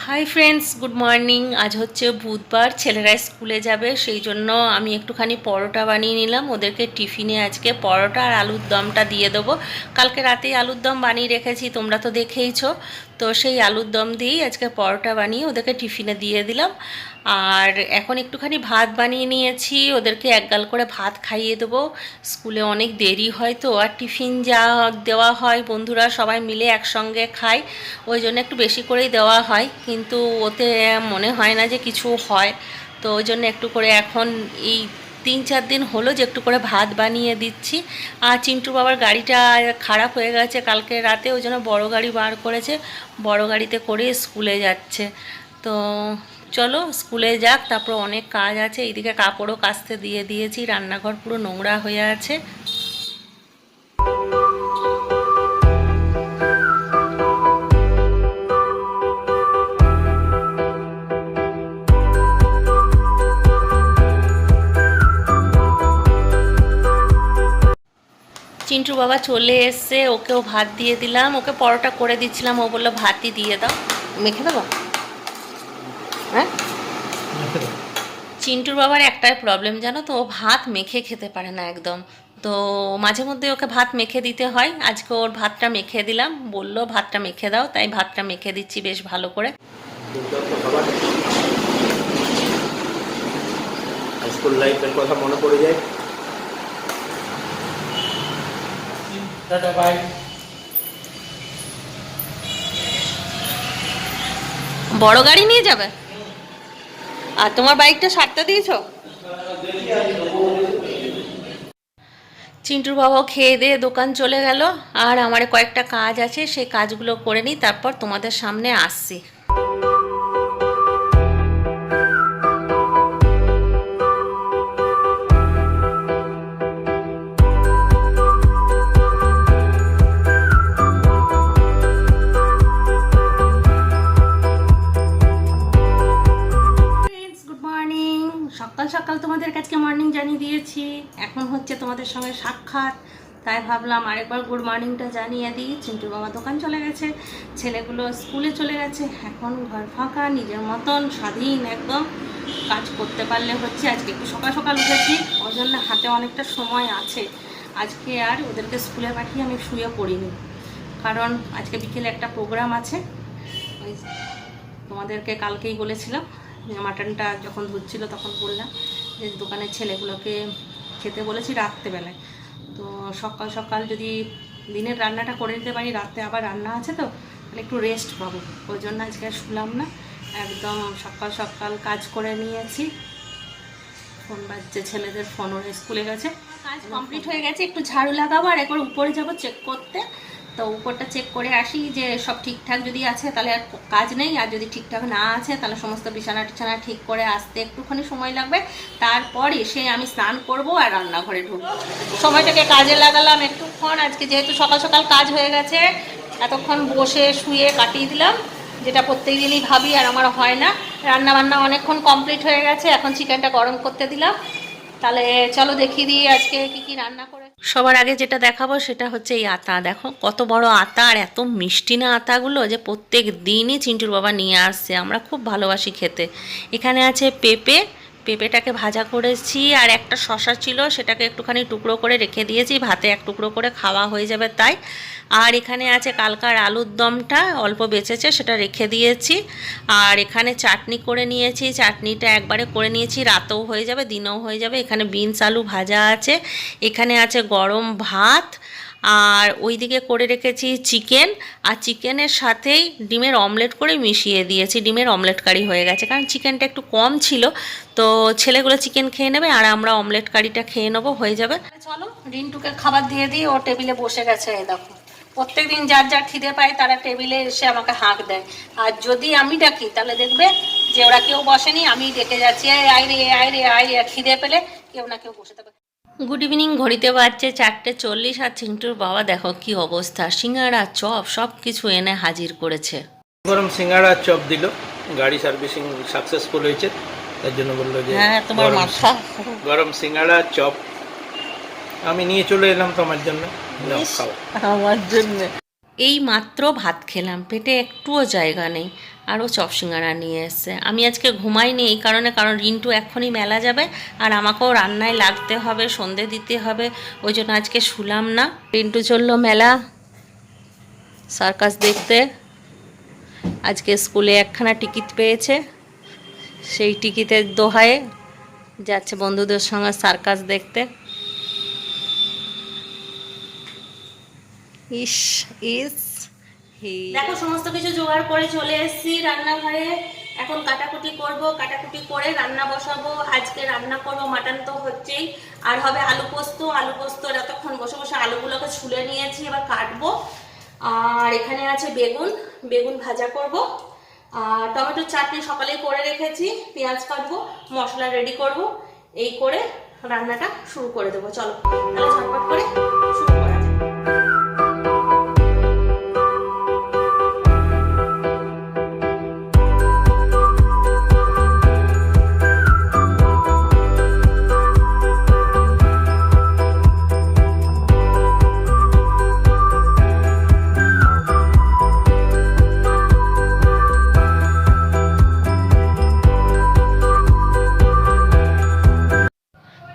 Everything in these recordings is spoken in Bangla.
Hi friends, good morning. আজ হচ্ছে বুধবার, ছেলেরা স্কুলে যাবে, সেই জন্য আমি একটুখানি পরোটা বানিয়ে নিলাম। ওদেরকে টিফিনে আজকে পরোটা আর আলুর দমটা দিয়ে দেবো। কালকে রাতেই আলুর দম বানিয়ে রেখেছি, তোমরা তো দেখেইছো। তো সেই আলুর দম দিয়েই আজকে পরোটা বানিয়ে ওদেরকে টিফিনে দিয়ে দিলাম। আর এখন একটুখানি ভাত বানিয়ে নিয়েছি, ওদেরকে একগাল করে ভাত খাইয়ে দেবো। স্কুলে অনেক দেরি হয় তো, আর টিফিন যা দেওয়া হয় বন্ধুরা সবাই মিলে একসঙ্গে খায়, ওই জন্য একটু বেশি করেই দেওয়া হয়, কিন্তু ওতে মনে হয় না যে কিছু হয়। তো ওই জন্য একটু করে এখন এই 3-4 দিন হলো যে একটু করে ভাত বানিয়ে দিচ্ছি। আর চিন্টু বাবার গাড়িটা খারাপ হয়ে গেছে কালকে রাতে, ওই জন্য বড়ো গাড়ি বার করেছে, বড়ো গাড়িতে করে স্কুলে যাচ্ছে। তো চলো স্কুলে যাক, তারপর অনেক কাজ আছে। এইদিকে কাপড়ও কাচতে দিয়ে দিয়েছি, রান্নাঘর পুরো নোংরা হয়ে আছে। চিন্টুর বাবা চলে এসছে, ওকেও ভাত দিয়ে দিলাম। ওকে পরোটা করে দিচ্ছিলাম, ও বললো ভাতই দিয়ে দাও। মেখে দেবো? হ্যাঁ, চিন্টুর বাবার একটাই প্রবলেম জানো তো, ও ভাত মেখে খেতে পারে না একদম। তো মাঝে মধ্যে ওকে ভাত মেখে দিতে হয়। আজকে ওর ভাতটা মেখে দিলাম, বললো ভাতটা মেখে দাও, তাই ভাতটা মেখে দিচ্ছি বেশ ভালো করে। স্কুল লাইফের কথা মনে পড়ে যায়। Tata bye. বড় গাড়ি নিয়ে যাবে? আর তোমার বাইকটা সারতে দিয়েছো? চিন্টুর বাবাও খেয়ে দিয়ে দোকান চলে গেল, আর আমার কয়েকটা কাজ আছে, সেই কাজগুলো করে নিই, তারপর তোমাদের সামনে আসছি। Good morning. সকাল সকাল তোমাদের কাছে মর্নিং জানিয়ে দিয়েছি, এখন হচ্ছে তোমাদের সঙ্গে সাক্ষাৎ, তাই ভাবলাম আরেকবার গুড মর্নিংটা জানিয়ে দিই। চিন্টুর বাবা দোকান চলে গেছে, ছেলেগুলো স্কুলে চলে গেছে, এখন ঘর ফাঁকা, নিজের মতন স্বাধীন একদম। কাজ করতে পারলে হচ্ছে। আজকে একটু সকাল সকাল উঠেছি, ওই জন্য হাতে অনেকটা সময় আছে। আজকে আর ওদেরকে স্কুলে পাঠিয়ে আমি শুয়ে পড়িনি, কারণ আজকে বিকেলে একটা প্রোগ্রাম আছে। ওই তোমাদেরকে কালকেই বলেছিলাম, মাটনটা যখন ধুচ্ছিল তখন বললাম যে দোকানের ছেলেগুলোকে খেতে বলেছি রাত্রেবেলায়। তো সকাল সকাল যদি দিনের রান্নাটা করে নিতে পারি, রাতে আবার রান্না আছে, তো তাহলে একটু রেস্ট পাবো। ওই জন্য আজকে শুলাম না, একদম সকাল সকাল কাজ করে নিয়েছি। ফোন বাজছে, ছেলেদের ফোন, ওরা স্কুলে গেছে। কাজ কমপ্লিট হয়ে গেছে, একটু ঝাড়ু লাগাবো আর একবার উপরে যাব চেক করতে। তো উপরটা চেক করে আসি যে সব ঠিকঠাক যদি আছে তাহলে আর কাজ নেই, আর যদি ঠিকঠাক না আছে তাহলে সমস্ত বিছানা টিছানা ঠিক করে আসতে একটুখানি সময় লাগবে। তারপর এসে আমি স্নান করব আর রান্নাঘরে ঢুকবো। সময়টাকে কাজে লাগালাম একটুক্ষণ। আজকে যেহেতু সকাল সকাল কাজ হয়ে গেছে, এতক্ষণ বসে শুয়ে কাটিয়ে দিলাম, যেটা প্রত্যেক দিনই ভাবি আর আমার হয় না। রান্না বান্না অনেকক্ষণ কমপ্লিট হয়ে গেছে, এখন চিকেনটা গরম করতে দিলাম। তাহলে চলো দেখিয়ে দিই আজকে কি কি রান্না করে। সবার আগে যেটা দেখাবো সেটা হচ্ছে এই আতা। দেখো কত বড় আতা, আর এত মিষ্টি না আতাগুলো, যে প্রত্যেক দিনই চিন্টুর বাবা নিয়ে আসছে, আমরা খুব ভালোবাসি খেতে। এখানে আছে পেঁপে, পেঁপেটাকে ভাজা করেছি, আর একটা শশা ছিল সেটাকে একটুখানি টুকরো করে রেখে দিয়েছি, ভাতে এক টুকরো করে খাওয়া হয়ে যাবে তাই। আর এখানে আছে কালকার আলুর দমটা অল্প বেঁচেছে, সেটা রেখে দিয়েছি। আর এখানে চাটনি করে নিয়েছি, চাটনিটা একবারে করে নিয়েছি, রাতেও হয়ে যাবে দিনেও হয়ে যাবে। এখানে বিনস আলু ভাজা আছে, এখানে আছে গরম ভাত, আর ওইদিকে করে রেখেছি চিকেন, আর চিকেনের সাথেই ডিমের অমলেট করে মিশিয়ে দিয়েছি। ডিমের অমলেট কারি হয়ে গেছে, কারণ চিকেনটা একটু কম ছিল। তো ছেলেগুলো চিকেন খেয়ে নেবে আর আমরা অমলেট কারিটা খেয়ে নেবো, হয়ে যাবে। চলো রিন্টুকে খাবার দিয়ে দিই, ও টেবিলে বসে গেছে। এই দেখো, প্রত্যেকদিন যার যার খিদে পায় তারা টেবিলে এসে আমাকে হাঁক দেয়, আর যদি আমি ডাকি তাহলে দেখবে যে ওরা কেউ বসেনি, আমি ডেকে যাচ্ছি, আয় রে আয় রে আয় রে, খিদে পেলে কেউ না কেউ বসে থাকবে। গুড ইভিনিং, ঘড়িতে বাজছে 4:40, আর চিন্টুর বাবা দেখো কি অবস্থা, সিঙ্গাড়া চপ সব কিছু এনে হাজির করেছে। গরম সিঙ্গাড়া চপ দিল, গাড়ি সার্ভিসিং সাকসেসফুল হয়েছে, তার জন্য বললো যে হ্যাঁ তোমার মাথা। গরম সিঙ্গাড়া চপ আমি নিয়ে চলে এলাম তোমার জন্য, নাও খাও। আমার জন্য এই মাত্র ভাত খেলাম, পেটে একটুও জায়গা নেই। আরও চপ সিঙ্গারা নিয়ে এসছে। আমি আজকে ঘুমাইনি এই কারণে, কারণ রিন্টু এক্ষুনি মেলা যাবে আর আমাকেও রান্নায় লাগতে হবে, সন্ধে দিতে হবে, ওই জন্য আজকে শুলাম না। রিন্টু চললো মেলা সার্কাস দেখতে। আজকে স্কুলে একখানা টিকিট পেয়েছে, সেই টিকিটের দোহায়ে যাচ্ছে বন্ধুদের সঙ্গে সার্কাস দেখতে। ইস ইস দেখো সমস্ত কিছু জোগাড় করে চলে এসেছি রান্নাঘরে। এখন কাটাকুটি করব, কাটাকুটি করে রান্না বসাবো। আজকে রান্না করব মাটন তো হচ্ছেই, আর হবে আলু পোস্ত। আলু পোস্ত এতক্ষণ বসে বসে আলুগুলোকে ছুলে নিয়েছি, এবার কাটবো। আর এখানে আছে বেগুন, বেগুন ভাজা করব। আর টমেটোর চাটনি সকালেই করে রেখেছি, পেঁয়াজ কাটবো, মশলা রেডি করব। এই করে রান্নাটা শুরু করে দেবো। চলো তাহলে ঝটপট করে শুরু করা যাক।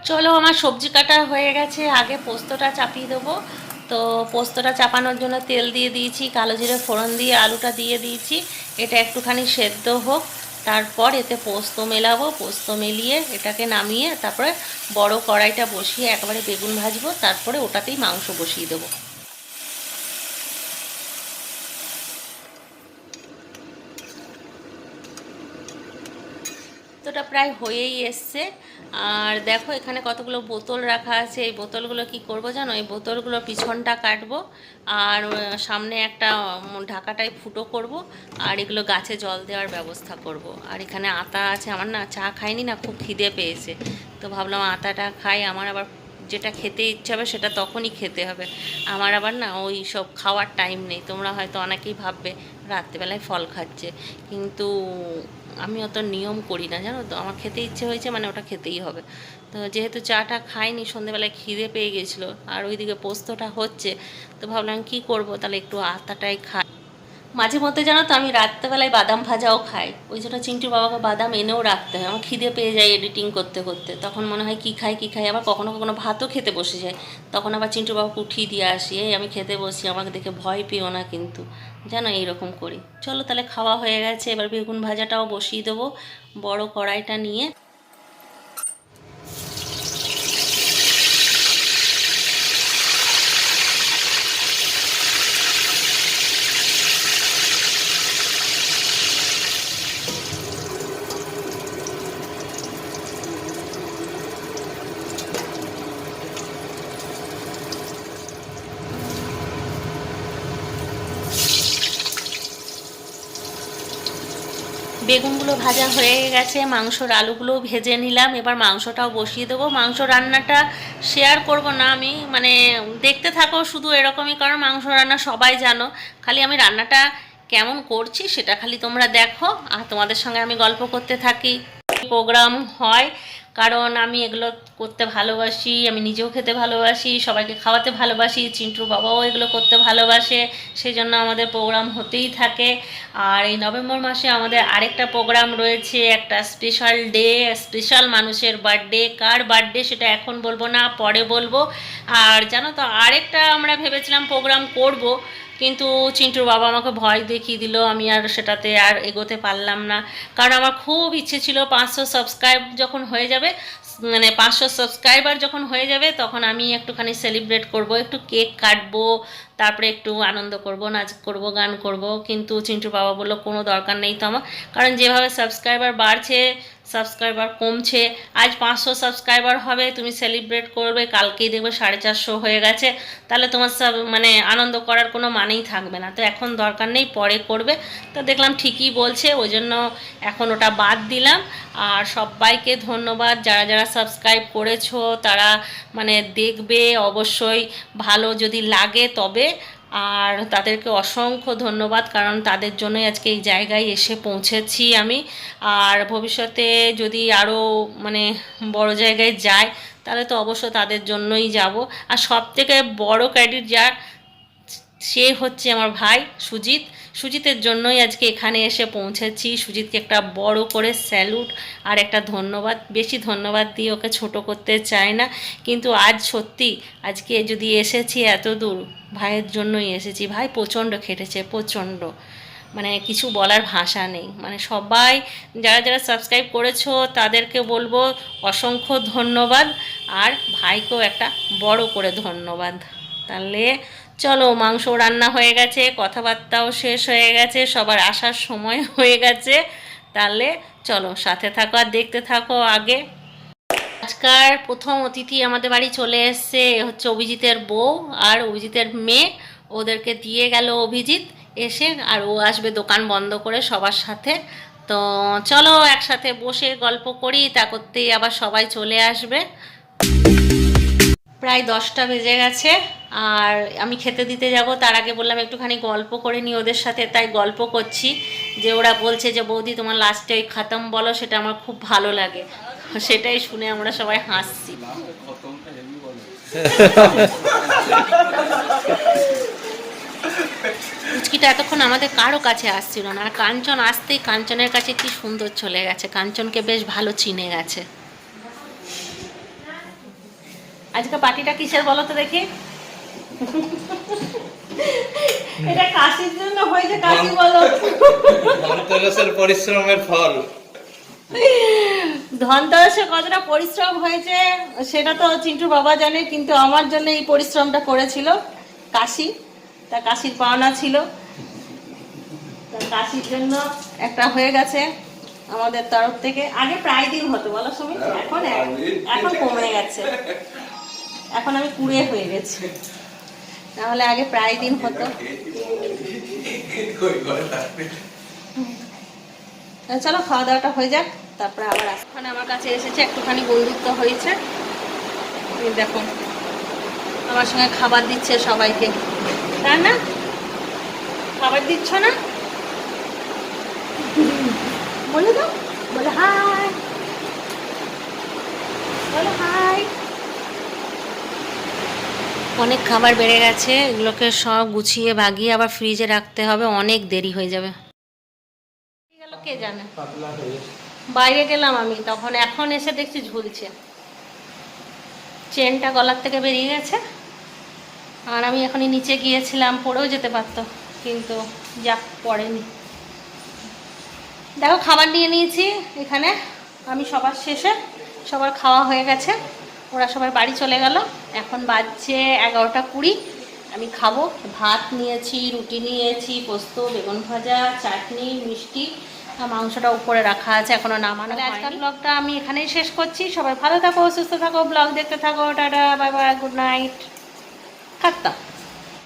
চলো আমার সবজি কাটা হয়ে গেছে, আগে পোস্তটা চাপিয়ে দেবো। তো পোস্তটা চাপানোর জন্য তেল দিয়ে দিয়েছি, কালো জিরে ফোড়ন দিয়ে আলুটা দিয়ে দিয়েছি। এটা একটুখানি সেদ্ধ হোক, তারপর এতে পোস্ত মেলাবো। পোস্ত মেলিয়ে এটাকে নামিয়ে তারপরে বড় কড়াইটা বসিয়ে একবারে বেগুন ভাজবো, তারপরে ওটাতেই মাংস বসিয়ে দেবো। তোটা প্রায় হয়েই এসছে। আর দেখো এখানে কতগুলো বোতল রাখা আছে। এই বোতলগুলো কি করব জানো, এই বোতলগুলো পিছনটা কাটবো আর সামনে একটা ঢাকাটায় ফুটো করব, আর এগুলো গাছে জল দেওয়ার ব্যবস্থা করব। আর এখানে আতা আছে, আমার না চা খাইনি না, খুব খিদে পেয়েছে, তো ভাবলাম আতাটা খাই। আমার আবার যেটা খেতে ইচ্ছা হবে সেটা তখনই খেতে হবে, আমার আবার না ওই সব খাওয়ার টাইম নেই। তোমরা হয়তো অনেকেই ভাববে রাত্রেবেলায় ফল খাচ্ছে, কিন্তু আমি অত নিয়ম করি না জানো তো। আমার খেতে ইচ্ছে হয়েছে মানে ওটা খেতেই হবে। তো যেহেতু চাটা খাইনি, সন্ধেবেলায় খিদে পেয়ে গেছিলো, আর ওইদিকে পোস্তটা হচ্ছে, তো ভাবলাম কি করব, তাহলে একটু আতাটাই খাই। মাঝে মধ্যে জানো তো আমি রাত্রেবেলায় বাদাম ভাজাও খাই, ওই জন্য চিন্টুর বাবাকে বাদাম এনেও রাখতে হয়। আমার খিদে পেয়ে যায় এডিটিং করতে করতে, তখন মনে হয় কী খাই কী খাই। আবার কখনো কখনো ভাতও খেতে বসে যায়, তখন আবার চিন্টুর বাবাকে উঠিয়ে দিয়ে আসি, এই আমি খেতে বসি, আমাকে দেখে ভয় পেও না কিন্তু, জানো এইরকম করি। চলো তাহলে খাওয়া হয়ে গেছে, এবার বেগুন ভাজাটাও বসিয়ে দেবো বড় কড়াইটা নিয়ে। বেগুনগুলো ভাজা হয়ে গেছে, মাংসর আলুগুলোও ভেজে নিলাম, এবার মাংসটাও বসিয়ে দেবো। মাংস রান্নাটা শেয়ার করব না আমি, মানে দেখতে থাকো শুধু এরকমই, কারণ মাংস রান্না সবাই জানো, খালি আমি রান্নাটা কেমন করছি সেটা খালি তোমরা দেখো, আর তোমাদের সঙ্গে আমি গল্প করতে থাকি। প্রোগ্রাম হয় কারণ আমি এগুলো করতে ভালোবাসি, আমি নিজেও খেতে ভালোবাসি, সবাইকে খাওয়াতে ভালোবাসি, চিন্টুর বাবাও এগুলো করতে ভালোবাসে, সেই জন্য আমাদের প্রোগ্রাম হতেই থাকে। আর এই নভেম্বর মাসে আমাদের আরেকটা প্রোগ্রাম রয়েছে, একটা স্পেশাল ডে, স্পেশাল মানুষের বার্থডে। কার বার্থডে সেটা এখন বলবো না, পরে বলবো। আর জানো তো আরেকটা আমরা ভেবেছিলাম প্রোগ্রাম করব, কিন্তু চিন্টুর বাবা আমাকে ভয় দেখিয়ে দিল, আমি আর সেটাতে আর এগোতে পারলাম না। কারণ আমার খুব ইচ্ছে ছিল 500 সাবস্ক্রাইব যখন হয়ে যাবে, মানে 500 সাবস্ক্রাইবার যখন হয়ে যাবে, তখন আমি একটুখানি সেলিব্রেট করব, একটু কেক কাটবো, তারপরে একটু আনন্দ করব, নাচ করব, গান করব। কিন্তু চিন্টুর বাবা বললো কোনো দরকার নেই তো আমার, কারণ যেভাবে সাবস্ক্রাইবার বাড়ছে সাবস্ক্রাইবার কমছে। আজ 500 সাবস্ক্রাইবার হবে, তুমি সেলিব্রেট করবে, কালকেই দেখবে 450 হয়ে গেছে, তাহলে তোমার মানে আনন্দ করার কোনো মানেই থাকবে না। তো এখন দরকার নেই, পরে করবে। তো দেখলাম ঠিকই বলছে, ওই জন্য এখন ওটা বাদ দিলাম। আর সবাইকে ধন্যবাদ, যারা যারা সাবস্ক্রাইব করেছো তারা মানে দেখবে অবশ্যই, ভালো যদি লাগে তবে। আর তাদেরকে অসংখ্য ধন্যবাদ, কারণ তাদের জন্যই আজকে এই জায়গায় এসে পৌঁছেছি আমি। আর ভবিষ্যতে যদি আরও মানে বড় জায়গায় যাই, তাহলে তো অবশ্য তাদের জন্যই যাব। আর সবথেকে বড় ক্রেডিট যার, সে হচ্ছে আমার ভাই সুজিত। সুজিতের জন্যই আজকে এখানে এসে পৌঁছেছি। সুজিতকে একটা বড় করে স্যালুট আর একটা ধন্যবাদ, বেশি ধন্যবাদ দিয়ে ওকে ছোট করতে চাই না, কিন্তু আজ সত্যি আজকে যদি এসেছি এত দূর ভাইয়ের জন্যই এসেছি। ভাই প্রচণ্ড খেটেছে, প্রচণ্ড, মানে কিছু বলার ভাষা নেই। মানে সবাই যারা যারা সাবস্ক্রাইব করেছো তাদেরকে বলবো অসংখ্য ধন্যবাদ, আর ভাইকেও একটা বড় করে ধন্যবাদ। তাহলে চলো, মাংস রান্না হয়ে গেছে, কথাবার্তাও শেষ হয়ে গেছে, সবার আসার সময় হয়ে গেছে। তাহলে চলো সাথে থাকো আর দেখতে থাকো। আগে আজকার প্রথম অতিথি আমাদের বাড়ি চলে এসছে, হচ্ছে অভিজিতের বউ আর অভিজিতের মেয়ে। ওদেরকে দিয়ে গেল অভিজিৎ এসে, আর ও আসবে দোকান বন্ধ করে সবার সাথে। তো চলো একসাথে বসে গল্প করি, তা করতেই আবার সবাই চলে আসবে। প্রায় 10টা বেজে গেছে, আর আমি খেতে দিতে যাব, তার আগে বললাম একটুখানি গল্প করে নিই ওদের সাথে, তাই গল্প করছি। যে ওরা বলছে যে বৌদি তোমার লাস্টে ওই খতম বলো, সেটা আমার খুব ভালো লাগে। সেটাই শুনে আমরা সবাই হাসছি। পুচকিটা এতক্ষণ আমাদের কারো কাছে আসছিল না, আর কাঞ্চন আসতেই কাঞ্চনের কাছে কি সুন্দর চলে গেছে, কাঞ্চনকে বেশ ভালো চিনে গেছে। আজকে পার্টিটা কিসের বলো তো দেখি? এটা কাশির জন্য হয়েছে, কাশি বলো। ধনতেরাসের পরিশ্রমের ফল। ধনতেরাসে কতটা পরিশ্রম হয়েছে সেটা তো চিন্টু বাবা জানে, কিন্তু আমার জন্য এই পরিশ্রমটা করেছিল কাশি। তা কাশির পাওনা ছিল, তা কাশির জন্য একটা হয়ে গেছে আমাদের তরফ থেকে। আগে প্রায় দিন হতো বলো সুমিত, এখন এখন কমে গেছে, এখন আমি কুড়ে হয়ে গেছি, নাহলে আগে প্রায় দিন হতো। চলো খাওয়া দাওয়াটা হয়ে যাক, তারপরে আবার ওখানে আমার কাছে এসেছে, একটুখানি বন্ধুত্ব হয়েছে। দেখো আমার সঙ্গে খাবার দিচ্ছে সবাইকে, তাই না? খাবার দিচ্ছ না? বলে দাও, বলে হাই, বলো হাই। অনেক খাবার বেড়ে গেছে, এগুলোকে সব গুছিয়ে বাগিয়ে আবার ফ্রিজে রাখতে হবে, অনেক দেরি হয়ে যাবে। কে জানে, বাইরে গেলাম আমি তখন, এখন এসে দেখছি ঝুলছে, চেনটা গলার থেকে বেরিয়ে গেছে। আর আমি এখনই নিচে গিয়েছিলাম, পড়েও যেতে পারতো, কিন্তু যাক পড়েনি। দেখো খাবার নিয়ে নিয়েছি এখানে আমি, সবার শেষে সবার খাওয়া হয়ে গেছে, ওরা সবার বাড়ি চলে গেল। এখন বাজছে 11টা 20। আমি খাবো, ভাত নিয়েছি, রুটি নিয়েছি, পোস্ত, বেগুন ভাজা, চাটনি, মিষ্টি, আর মাংসটা উপরে রাখা আছে, এখনো নামানো হয়নি। আজকাল ব্লগটা আমি এখানেই শেষ করছি। সবাই ভালো থাকো, সুস্থ থাকো, ব্লগ দেখতে থাকো, tata, bye bye, good night, কাটতাম।